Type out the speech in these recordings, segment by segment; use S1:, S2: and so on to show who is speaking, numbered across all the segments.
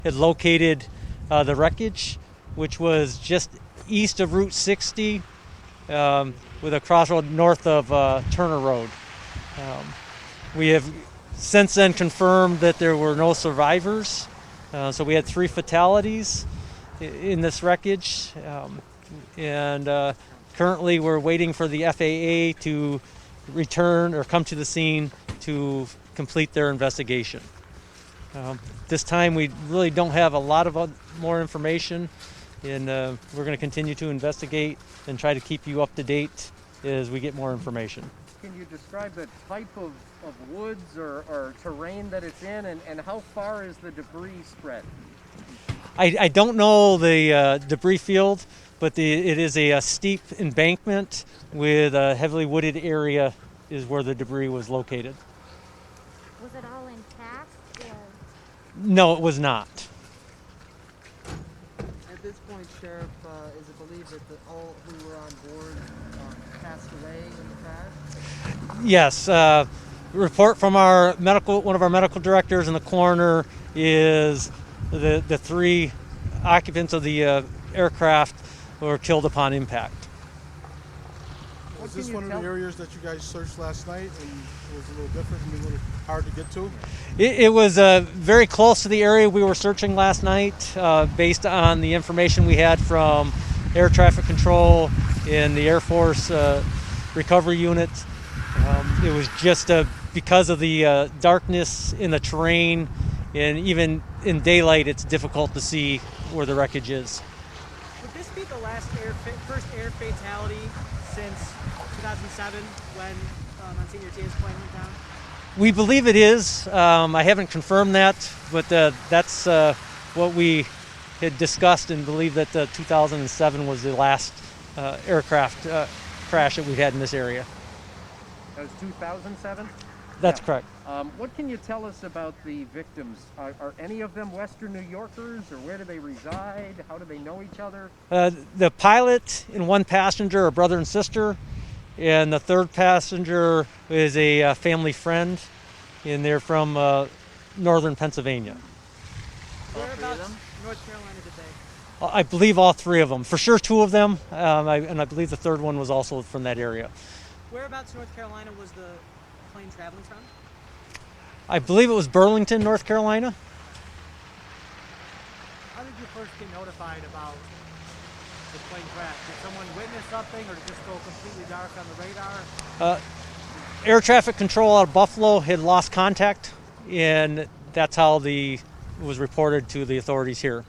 S1: had located the wreckage, which was just east of Route 60 with a crossroad north of Turner Road. We have since then confirmed that there were no survivors. So we had 3 fatalities in this wreckage. And currently we're waiting for the FAA to return or come to the scene to complete their investigation. This time we really don't have a lot of more information, and we're going to continue to investigate and try to keep you up to date as we get more information.
S2: Can you describe the type of woods or terrain that it's in, and how far is the debris spread?
S1: I don't know the debris field, but it is a steep embankment with a heavily wooded area is where the debris was located.
S3: Was it all intact?
S1: No, it was not.
S4: At this point, Sheriff, is it believed that all who were on board passed away in the crash?
S1: Yes. Report from one of our medical directors and the coroner is the 3 occupants of the aircraft were killed upon impact.
S5: Was this one of the areas that you guys searched last night, and it was a little different and a little hard to get to?
S1: It was very close to the area we were searching last night, based on the information we had from air traffic control and the Air Force recovery unit. It was just because of the darkness in the terrain, and even in daylight it's difficult to see where the wreckage is.
S6: Would this be the first air fatality since 2007 when Monsignor Tia's plane went down?
S1: We believe it is. I haven't confirmed that, but that's what we had discussed, and believe that 2007 was the last aircraft crash that we've had in this area.
S2: That was 2007?
S1: That's correct.
S2: What can you tell us about the victims? Are any of them Western New Yorkers, or where do they reside? How do they know each other?
S1: The pilot and 1 passenger are brother and sister, and the 3rd passenger is a family friend, and they're from northern Pennsylvania.
S6: Whereabouts North Carolina did they?
S1: I believe all 3 of them. For sure 2 of them, and I believe the 3rd one was also from that area.
S6: Whereabouts North Carolina was the plane traveling from?
S1: I believe it was Burlington, North Carolina.
S6: How did you first get notified about the plane crash? Did someone witness something, or did it just go completely dark on the radar?
S1: Air traffic control out of Buffalo had lost contact, and that's how it was reported to the authorities here.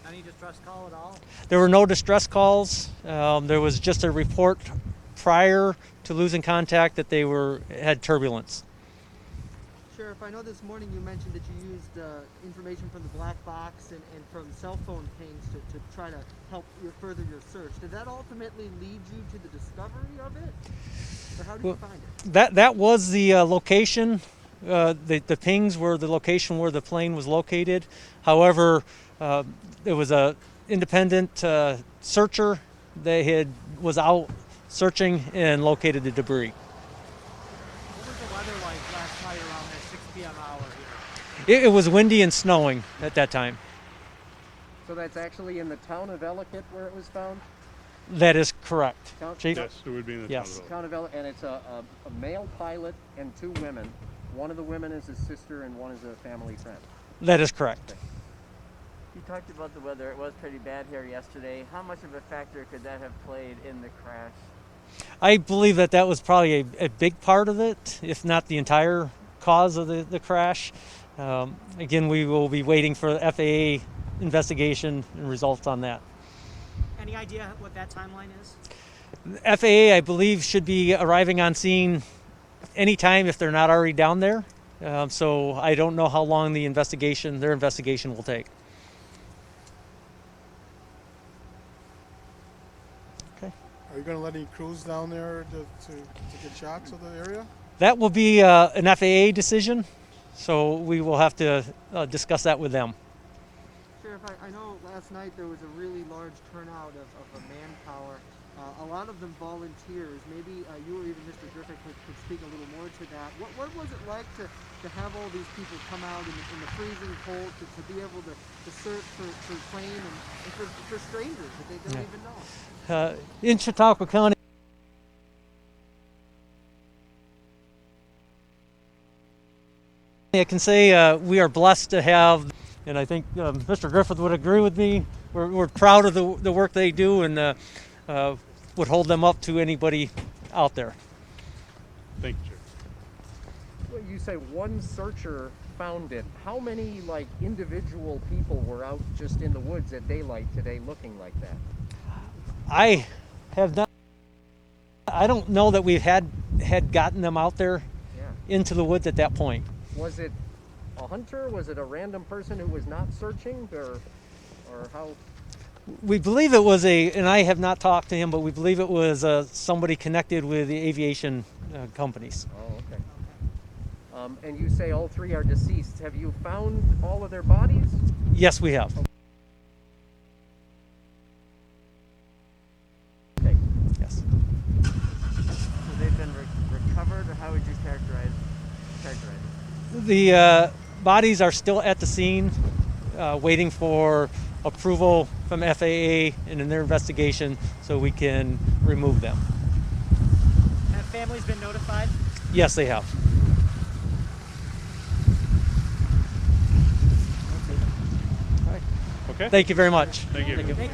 S6: Any distress call at all?
S1: There were no distress calls. There was just a report prior to losing contact that they had turbulence.
S4: Sheriff, I know this morning you mentioned that you used information from the black box and from cell phone pings to try to help further your search. Did that ultimately lead you to the discovery of it? Or how did you find it?
S1: That was the location. The pings were the location where the plane was located. However, there was a independent searcher that was out searching and located the debris.
S6: What was the weather like last night around that 6 p.m. hour here?
S1: It was windy and snowing at that time.
S2: So that's actually in the town of Ellicott where it was found?
S1: That is correct. Chief?
S7: Yes, it would be in the
S2: Town of Ellicott, and it's a male pilot and 2 women. One of the women is his sister, and one is a family friend.
S1: That is correct.
S2: Okay.
S8: You talked about the weather. It was pretty bad here yesterday. How much of a factor could that have played in the crash?
S1: I believe that was probably a big part of it, if not the entire cause of the crash. Again, we will be waiting for the FAA investigation and results on that.
S6: Any idea what that timeline is?
S1: The FAA, I believe, should be arriving on scene anytime if they're not already down there. So I don't know how long their investigation will take. Okay.
S5: Are you going to let any crews down there to get shots of the area?
S1: That will be an FAA decision, so we will have to discuss that with them.
S4: Sheriff, I know last night there was a really large turnout of manpower. A lot of them volunteers. Maybe you or even Mr. Griffith could speak a little more to that. What was it like to have all these people come out in the freezing cold to be able to search for plane and for strangers that they don't even know?
S1: In Chautauqua County, I can say we are blessed to have, and I think Mr. Griffith would agree with me. We're proud of the work they do, and would hold them up to anybody out there.
S5: Thank you, Chair.
S2: Well, you say one searcher found it. How many like individual people were out just in the woods at daylight today looking like that?
S1: I have not. I don't know that we've had gotten them out there into the woods at that point.
S2: Was it a hunter? Was it a random person who was not searching, or how?
S1: We believe it was and I have not talked to him, but we believe it was somebody connected with the aviation companies.
S2: Oh, okay. And you say all three are deceased. Have you found all of their bodies?
S1: Yes, we have.
S2: Okay.
S1: Yes.
S8: So they've been recovered, or how would you characterize it?
S1: The bodies are still at the scene, waiting for approval from FAA and in their investigation so we can remove them.
S6: Have families been notified?
S1: Yes, they have. All right.
S5: Okay.
S1: Thank you very much.
S5: Thank you.
S6: Thank you.
S5: Good.